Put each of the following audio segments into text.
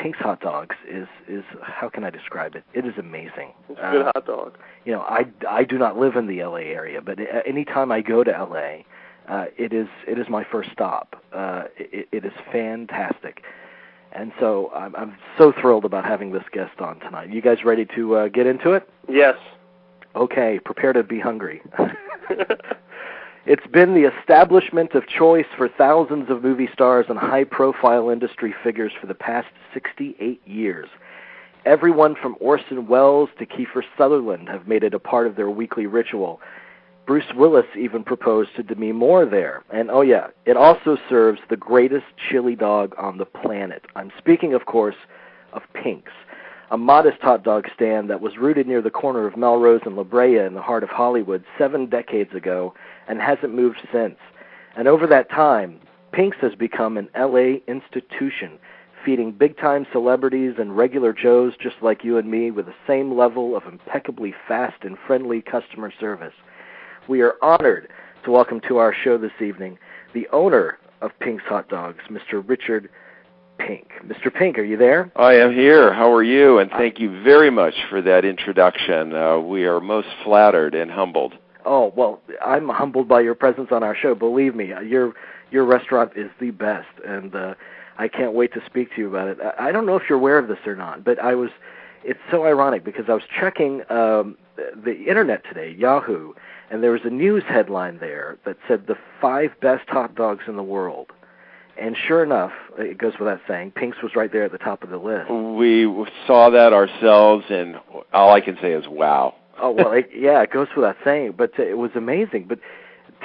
Pink's Hot Dogs is how can I describe it? It is amazing. It's a good hot dog. You know, I do not live in the L.A. area, but anytime I go to L.A., it is my first stop. It is fantastic. And so I'm so thrilled about having this guest on tonight. You guys ready to get into it? Yes. Okay, prepare to be hungry. It's been the establishment of choice for thousands of movie stars and high-profile industry figures for the past 68 years. Everyone from Orson Welles to Kiefer Sutherland have made it a part of their weekly ritual. Bruce Willis even proposed to Demi Moore there. And oh yeah, it also serves the greatest chili dog on the planet. I'm speaking, of course, of Pink's, a modest hot dog stand that was rooted near the corner of Melrose and La Brea in the heart of Hollywood 7 decades ago and hasn't moved since. And over that time, Pink's has become an L.A. institution, feeding big-time celebrities and regular Joes just like you and me with the same level of impeccably fast and friendly customer service. We are honored to welcome to our show this evening the owner of Pink's Hot Dogs, Mr. Richard Pink. Mr. Pink, are you there? I am here. How are you? And thank you very much for that introduction. We are most flattered and humbled. Oh, well, I'm humbled by your presence on our show. Believe me, your restaurant is the best, and I can't wait to speak to you about it. I don't know if you're aware of this or not, but it's so ironic because I was checking the Internet today, Yahoo, and there was a news headline there that said the 5 best hot dogs in the world. And sure enough, it goes without saying, Pink's was right there at the top of the list. We saw that ourselves, and all I can say is wow. Oh, well, it goes without saying, but it was amazing. But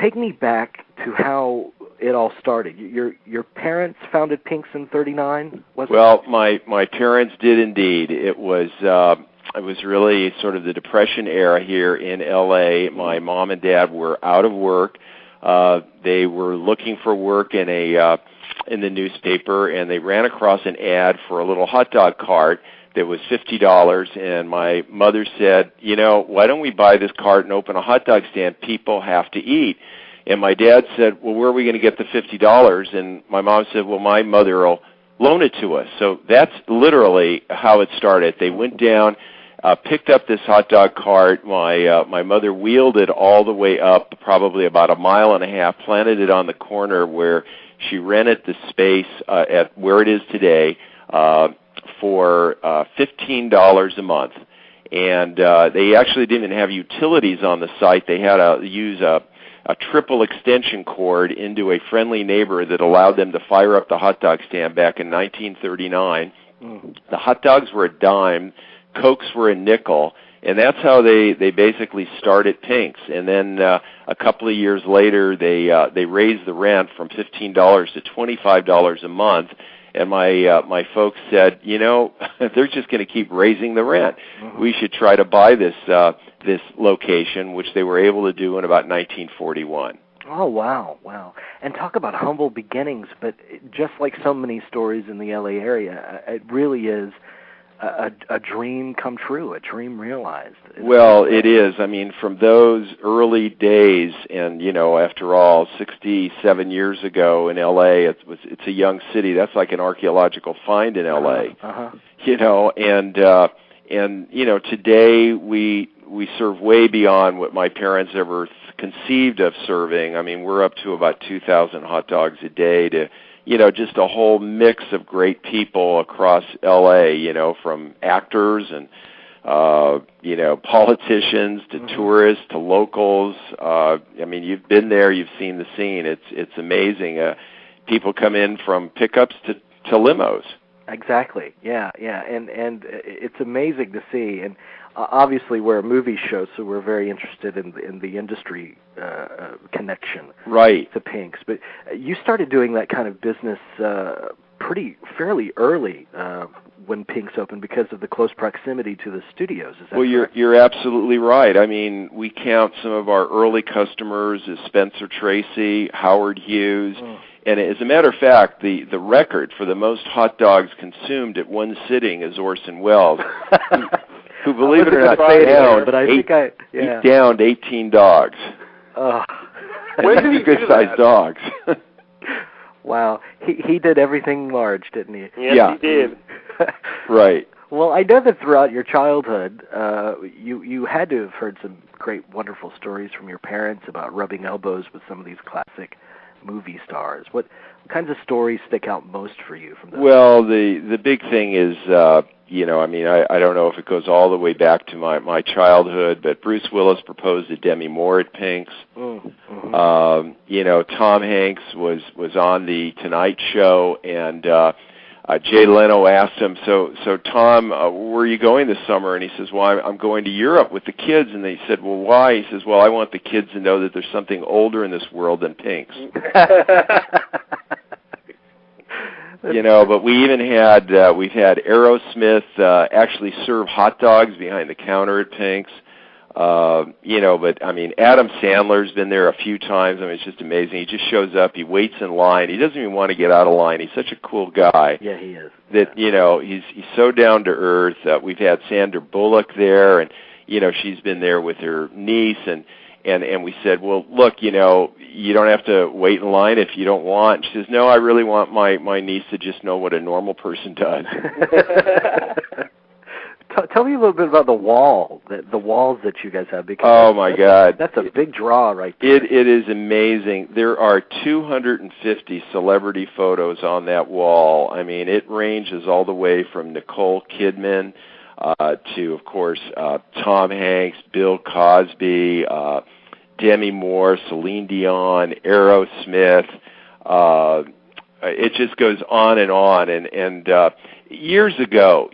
take me back to how it all started. Your parents founded Pink's in '39, was it? Well, my parents did indeed. It was really sort of the Depression era here in L.A. My mom and dad were out of work. They were looking for work in the newspaper, and they ran across an ad for a little hot dog cart that was $50, and my mother said, why don't we buy this cart and open a hot dog stand? People have to eat. And my dad said, well, where are we going to get the $50? And my mom said, well, my mother will loan it to us. So that's literally how it started. They went down, picked up this hot dog cart. My mother wheeled it all the way up, probably about 1.5 miles, planted it on the corner where she rented the space at where it is today for $15 a month. And they actually didn't have utilities on the site. They had to use a triple extension cord into a friendly neighbor that allowed them to fire up the hot dog stand back in 1939. The hot dogs were a dime, Cokes were a nickel, and that's how they basically started Pink's. And then a couple of years later, they raised the rent from $15 to $25 a month. And my folks said, they're just going to keep raising the rent. We should try to buy this location, which they were able to do in about 1941. Oh, wow. And talk about humble beginnings, but just like so many stories in the L.A. area, it really is a dream come true, a dream realized. Well, it is. I mean, from those early days, and after all, 67 years ago in L.A., it's a young city. That's like an archaeological find in L.A. And today we serve way beyond what my parents ever conceived of serving. I mean, we're up to about 2,000 hot dogs a day to just a whole mix of great people across L.A., from actors and, politicians to tourists to locals. I mean, you've been there, you've seen the scene. It's amazing. People come in from pickups to limos. Exactly. Yeah. And it's amazing to see. And obviously, we're a movie show, so we're very interested in the industry connection, right, to Pink's. But you started doing that kind of business fairly early when Pink's opened because of the close proximity to the studios. Is that correct? You're absolutely right. I mean, we count some of our early customers as Spencer Tracy, Howard Hughes. And as a matter of fact, the record for the most hot dogs consumed at one sitting is Orson Welles, who believe it or not, he downed 18 dogs. When did he do good-sized dogs. Wow. He did everything large, didn't he? Yes, he did. Right. Well, I know that throughout your childhood, you had to have heard some great, wonderful stories from your parents about rubbing elbows with some of these classic movie stars. What kinds of stories stick out most for you from those? Well, the big thing is, I don't know if it goes all the way back to my childhood, but Bruce Willis proposed to Demi Moore at Pink's. Mm-hmm. Tom Hanks was on the Tonight Show, and Jay Leno asked him, so Tom, where are you going this summer? And he says, well, I'm going to Europe with the kids. And they said, well, why? He says, well, I want the kids to know that there's something older in this world than Pink's. But we even we've had Aerosmith actually serve hot dogs behind the counter at Pink's. But I mean, Adam Sandler's been there a few times. I mean, it's just amazing. He just shows up, he waits in line. He doesn't even want to get out of line. He's such a cool guy. Yeah, he is. That, he's so down to earth. We've had Sandra Bullock there, and, she's been there with her niece, and we said, well, look, you don't have to wait in line if you don't want. She says, no, I really want my niece to just know what a normal person does. Tell me a little bit about the walls that you guys have. Because oh, my God. That's a big draw right there. It is amazing. There are 250 celebrity photos on that wall. I mean, it ranges all the way from Nicole Kidman to, of course, Tom Hanks, Bill Cosby, Demi Moore, Celine Dion, Aerosmith. It just goes on. And years ago,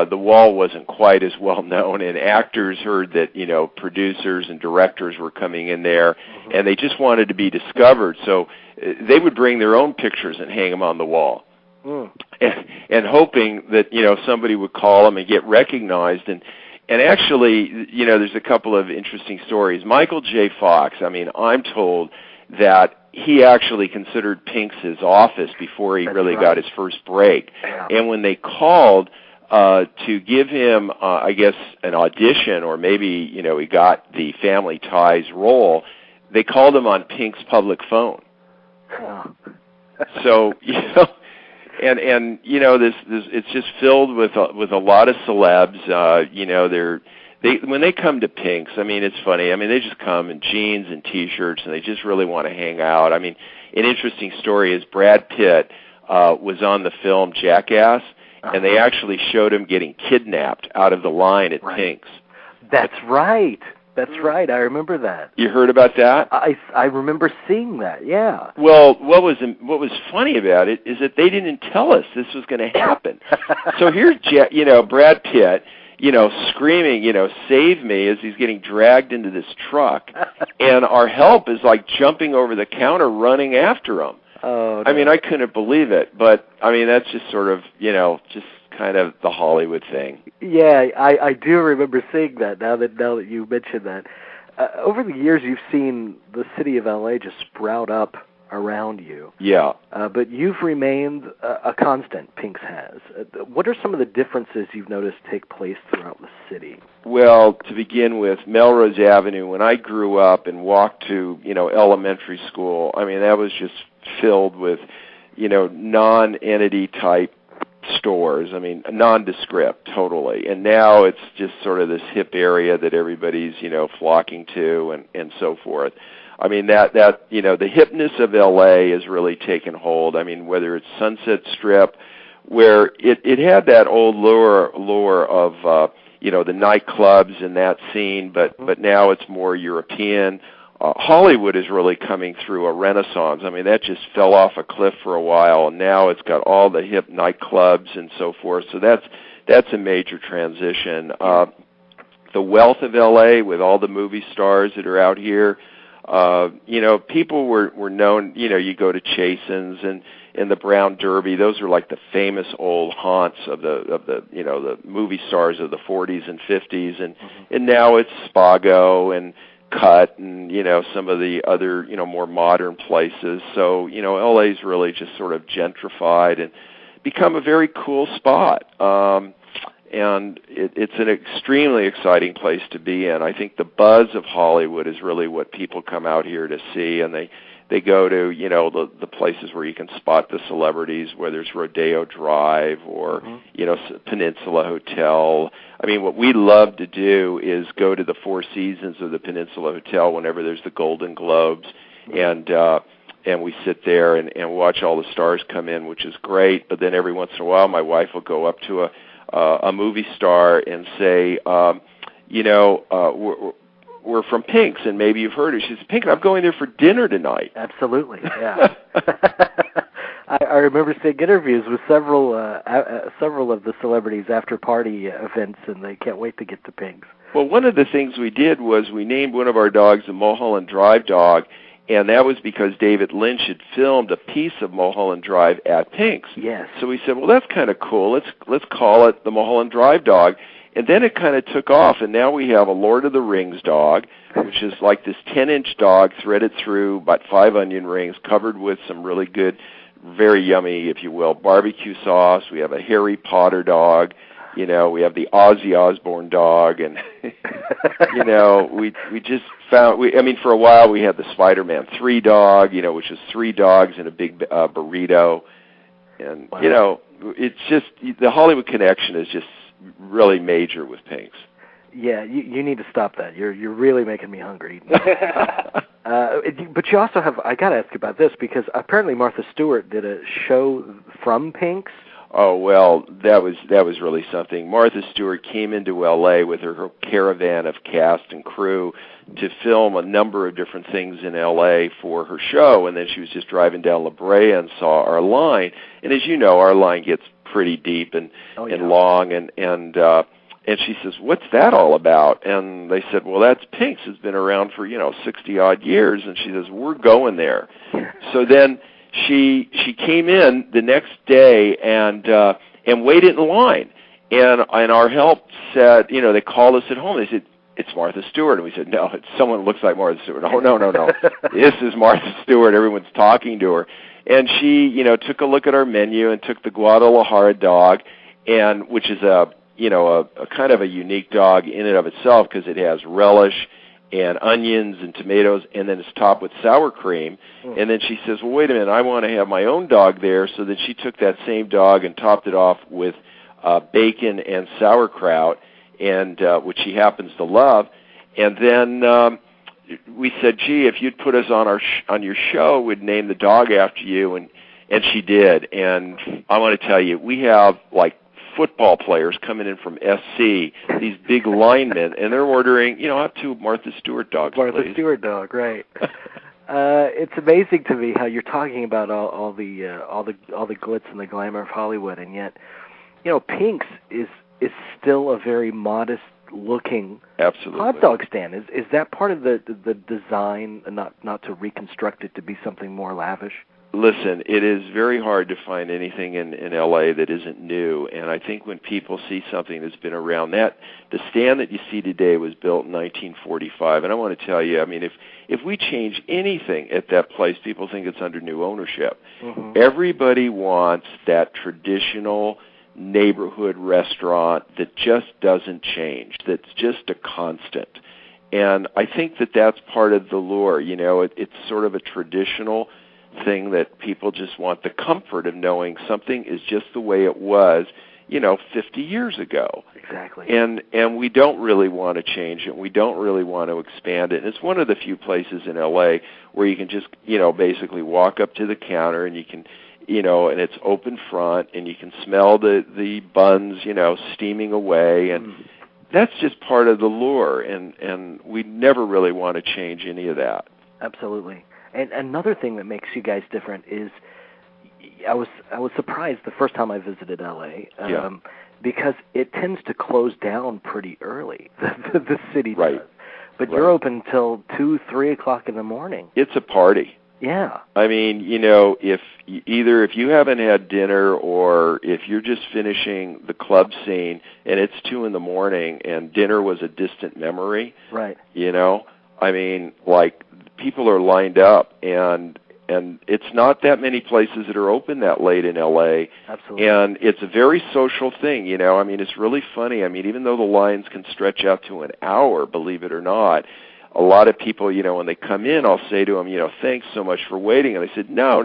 the wall wasn't quite as well known, and actors heard that, producers and directors were coming in there, and they just wanted to be discovered. So they would bring their own pictures and hang them on the wall. And hoping that, somebody would call them and get recognized. And actually, there's a couple of interesting stories. Michael J. Fox, I mean, I'm told that he actually considered Pink's his office before he got his first break. Yeah. And when they called to give him, I guess, an audition, or maybe, he got the Family Ties role, they called him on Pink's public phone. Oh. So, and this it's just filled with a lot of celebs. When they come to Pink's, I mean, it's funny. I mean, they just come in jeans and T-shirts, and they just really want to hang out. I mean, an interesting story is Brad Pitt was on the film Jackass, and they actually showed him getting kidnapped out of the line at Pink's. That's right. That's right. I remember that. You heard about that? I remember seeing that. Yeah. Well, what was funny about it is that they didn't tell us this was going to happen. So here's Brad Pitt, screaming, save me, as he's getting dragged into this truck, and our help is like jumping over the counter, running after him. Oh. No. I mean, I couldn't believe it, but I mean, that's just sort of, just kind of the Hollywood thing. Yeah, I do remember seeing that. Now that you mentioned that, over the years you've seen the city of LA just sprout up around you. Yeah. But you've remained a constant, Pink's has. What are some of the differences you've noticed take place throughout the city? Well, to begin with, Melrose Avenue, when I grew up and walked to, elementary school, I mean, that was just filled with, non-entity type stores. I mean, nondescript, totally. And now it's just sort of this hip area that everybody's, flocking to and so forth. I mean, that the hipness of LA has really taken hold. I mean, whether it's Sunset Strip, where it had that old lure of, the nightclubs and that scene, but now it's more European. Hollywood is really coming through a renaissance. I mean, that just fell off a cliff for a while, and now it's got all the hip nightclubs and so forth. So that's a major transition. The wealth of LA with all the movie stars that are out here. People were known, you go to Chasen's and the Brown Derby. Those are like the famous old haunts of the movie stars of the 40s and 50s. And now it's Spago and Cut and, some of the other, more modern places. So, LA's really just sort of gentrified and become a very cool spot. And it's an extremely exciting place to be in. I think the buzz of Hollywood is really what people come out here to see, and They go to, the places where you can spot the celebrities, whether it's Rodeo Drive or, Peninsula Hotel. I mean, what we love to do is go to the Four Seasons or the Peninsula Hotel whenever there's the Golden Globes, and we sit there and watch all the stars come in, which is great. But then every once in a while, my wife will go up to a movie star and say, we're from Pink's, and maybe you've heard her. She says, Pink, I'm going there for dinner tonight. Absolutely, yeah. I remember seeing interviews with several of the celebrities after party events, and they can't wait to get to Pink's. Well, one of the things we did was we named one of our dogs the Mulholland Drive dog, and that was because David Lynch had filmed a piece of Mulholland Drive at Pink's. Yes. So we said, well, that's kind of cool. Let's call it the Mulholland Drive dog. And then it kind of took off, and now we have a Lord of the Rings dog, which is like this 10-inch dog threaded through about 5 onion rings, covered with some really good, very yummy, if you will, barbecue sauce. We have a Harry Potter dog. We have the Ozzy Osbourne dog, and we just found. For a while we had the Spider-Man 3 dog, which is 3 dogs in a big burrito, and wow. It's just the Hollywood connection is just really major with Pink's. Yeah, you need to stop that. You're really making me hungry. But you also have, I got to ask about this, because apparently Martha Stewart did a show from Pink's. Oh, well, that was really something. Martha Stewart came into L.A. with her caravan of cast and crew to film a number of different things in L.A. for her show, and then she was just driving down La Brea and saw our line. And as you know, our line gets pretty deep and long, and she says, what's that all about? And they said, well, that's Pink's. It's been around for 60-odd years. And she says, we're going there. So then she came in the next day and waited in line, and our help said, they called us at home. They said, it's Martha Stewart. And we said, no, it's someone who looks like Martha Stewart. Oh, no. This is Martha Stewart. Everyone's talking to her. And she, took a look at our menu and took the Guadalajara dog, and which is a kind of a unique dog in and of itself, because it has relish and onions and tomatoes, and then it's topped with sour cream. And then she says, well, wait a minute, I want to have my own dog there. So then she took that same dog and topped it off with bacon and sauerkraut, and which she happens to love. And then we said, gee, if you'd put us on your show, we'd name the dog after you, and she did. And I want to tell you, we have like football players coming in from SC, these big linemen, and they're ordering, I have 2 Martha Stewart dogs, Martha please. Stewart dog, right? It's amazing to me how you're talking about all the glitz and the glamour of Hollywood, and yet, Pink's is still a very modest looking hot dog stand. Is that part of the design, not to reconstruct it to be something more lavish? Listen, it is very hard to find anything in L.A. that isn't new, and I think when people see something that's been around, the stand that you see today was built in 1945, and I want to tell you, if we change anything at that place, people think it's under new ownership. Mm-hmm. Everybody wants that traditional neighborhood restaurant that just doesn't change, that's just a constant. And I think that's part of the lure. It's sort of a traditional thing that people just want the comfort of knowing something is just the way it was, 50 years ago. Exactly. And we don't really want to change it. We don't really want to expand it. And it's one of the few places in L.A. where you can just, basically walk up to the counter and you can, and it's open front, and you can smell the buns, steaming away, and that's just part of the lure, and we never really want to change any of that. Absolutely. And another thing that makes you guys different is, I was surprised the first time I visited LA, because it tends to close down pretty early. The city does, but you're open till 2-3 o'clock in the morning. It's a party. Yeah. If you haven't had dinner, or if you're just finishing the club scene and it's 2 in the morning and dinner was a distant memory, right? People are lined up, and it's not that many places that are open that late in L.A. Absolutely. And it's a very social thing, It's really funny. Even though the lines can stretch out to an hour, believe it or not, a lot of people, when they come in, I'll say to them, thanks so much for waiting. And they said, no,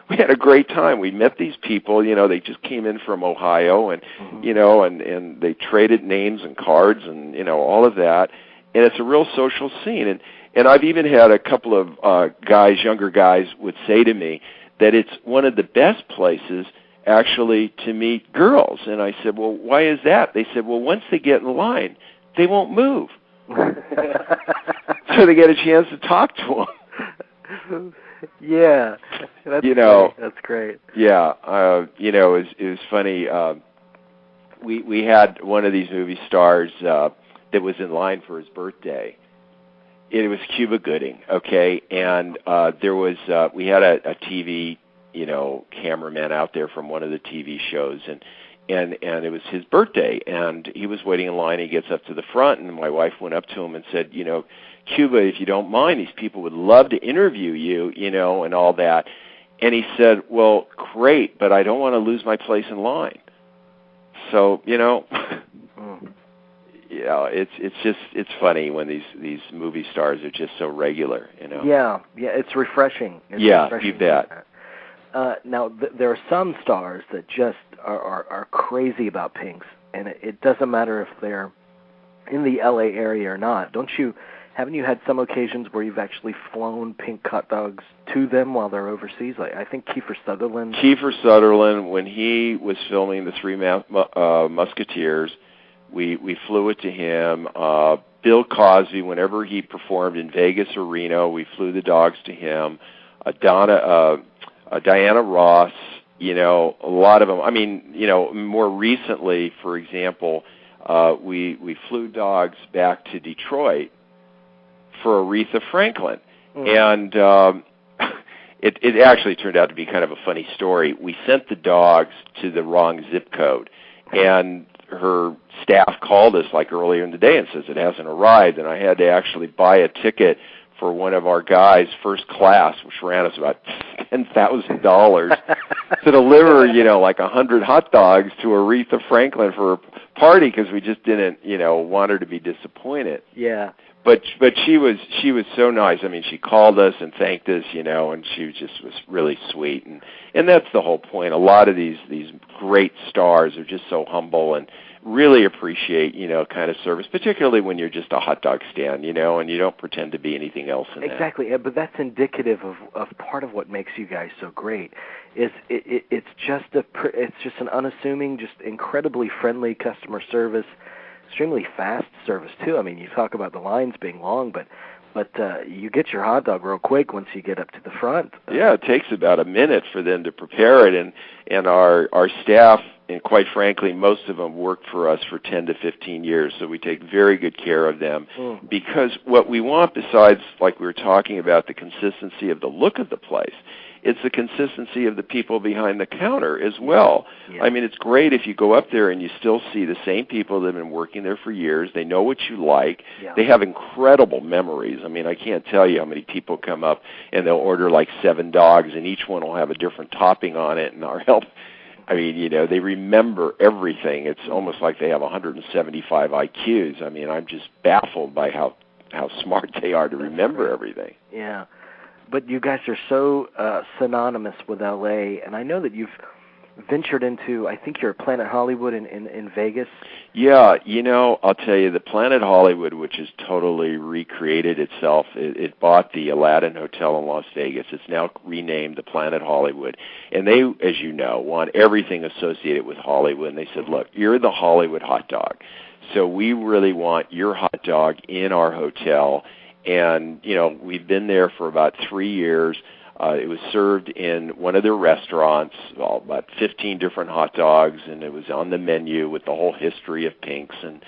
we had a great time. We met these people, they just came in from Ohio, and, and they traded names and cards and, all of that. And it's a real social scene. And I've even had a couple of younger guys would say to me that it's one of the best places actually to meet girls. And I said, well, why is that? They said, well, once they get in line, they won't move. So they get a chance to talk to them. Yeah, that's great. That's great. Yeah, it was funny. We had one of these movie stars that was in line for his birthday. It was Cuba Gooding, okay, and there was we had a TV, cameraman out there from one of the TV shows, and it was his birthday, and he was waiting in line. He gets up to the front, and my wife went up to him and said, Cuba, if you don't mind, these people would love to interview you, and all that. And he said, well, great, but I don't want to lose my place in line. So, it's funny when these movie stars are just so regular, Yeah, it's refreshing. Refreshing. You bet. Now, there are some stars that just are crazy about pinks, and it doesn't matter if they're in the L.A. area or not. Haven't you had some occasions where you've actually flown pink hot dogs to them while they're overseas? Like, I think Kiefer Sutherland, when he was filming The Three Musketeers, we flew it to him. Bill Cosby, whenever he performed in Vegas or Reno, we flew the dogs to him. Diana Ross, a lot of them. I mean, more recently, for example, we flew dogs back to Detroit for Aretha Franklin. And it actually turned out to be kind of a funny story. We sent the dogs to the wrong zip code, and her staff called us like earlier in the day and says it hasn't arrived, and I had to actually buy a ticket for one of our guys, first class, which ran us about $10,000 to deliver, like 100 hot dogs to Aretha Franklin for a party because we just didn't, want her to be disappointed. Yeah. But she was so nice. I mean, she called us and thanked us, and she was really sweet. And that's the whole point. A lot of these great stars are just so humble and really appreciate, kind of service, particularly when you're just a hot dog stand, and you don't pretend to be anything else in that. Exactly, but that's indicative of part of what makes you guys so great. It's just an unassuming, just incredibly friendly customer service, extremely fast service too. I mean, you talk about the lines being long, but you get your hot dog real quick once you get up to the front. Yeah, it takes about a minute for them to prepare it, and our staff, and quite frankly, most of them worked for us for 10 to 15 years, so we take very good care of them. Because what we want, besides, like we were talking about, the consistency of the look of the place, it's the consistency of the people behind the counter as well. Yeah. I mean, it's great if you go up there and you still see the same people that have been working there for years. They know what you like. Yeah. They have incredible memories. I mean, I can't tell you how many people come up and they'll order like 7 dogs, and each one will have a different topping on it, and our help. I mean, they remember everything. It's almost like they have 175 IQs. I mean, I'm just baffled by how smart they are to remember everything. Yeah. But you guys are so synonymous with L.A., and I know that you've ventured into, I think you're at Planet Hollywood in Vegas. Yeah, I'll tell you, the Planet Hollywood, which has totally recreated itself, it bought the Aladdin Hotel in Las Vegas. It's now renamed the Planet Hollywood. And they, as you know, want everything associated with Hollywood. And they said, look, you're the Hollywood hot dog, so we really want your hot dog in our hotel. And, we've been there for about 3 years. It was served in one of their restaurants, about 15 different hot dogs, and it was on the menu with the whole history of Pink's and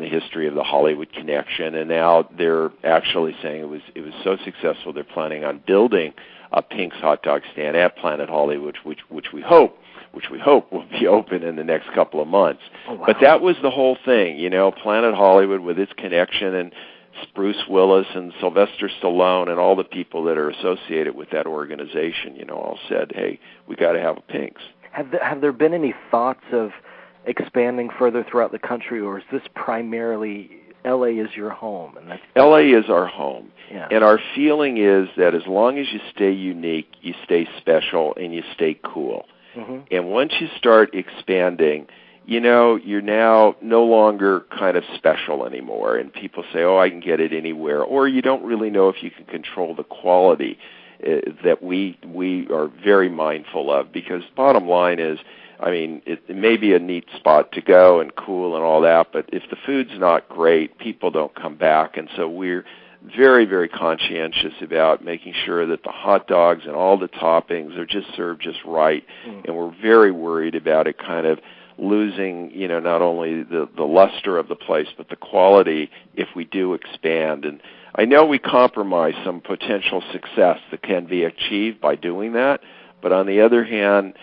the history of the Hollywood connection. And now they're actually saying it was so successful they're planning on building a Pink's hot dog stand at Planet Hollywood, which we hope will be open in the next couple of months. Oh, wow. But that was the whole thing, Planet Hollywood with its connection, and Bruce Willis and Sylvester Stallone and all the people that are associated with that organization, all said, hey, we got to have a Pink's. Have there been any thoughts of expanding further throughout the country, or is this primarily LA is your home, and that's LA is our home. Yeah. And our feeling is that as long as you stay unique, you stay special, and you stay cool. Mm-hmm. And once you start expanding, you're now no longer kind of special anymore. And people say, oh, I can get it anywhere. Or you don't really know if you can control the quality that we are very mindful of. Because bottom line is, it may be a neat spot to go and cool and all that, but if the food's not great, people don't come back. And so we're very, very conscientious about making sure that the hot dogs and all the toppings are just served just right. And we're very worried about it kind of losing, not only the luster of the place, but the quality if we do expand. And I know we compromise some potential success that can be achieved by doing that, but on the other hand,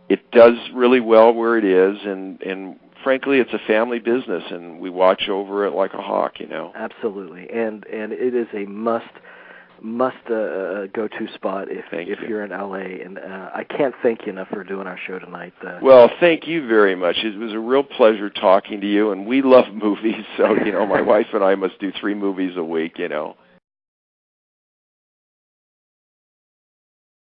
it does really well where it is, and frankly, it's a family business, and we watch over it like a hawk, Absolutely, and it is a must go-to spot if you're in LA, and I can't thank you enough for doing our show tonight. Well, thank you very much. It was a real pleasure talking to you, and we love movies, so my wife and I must do 3 movies a week,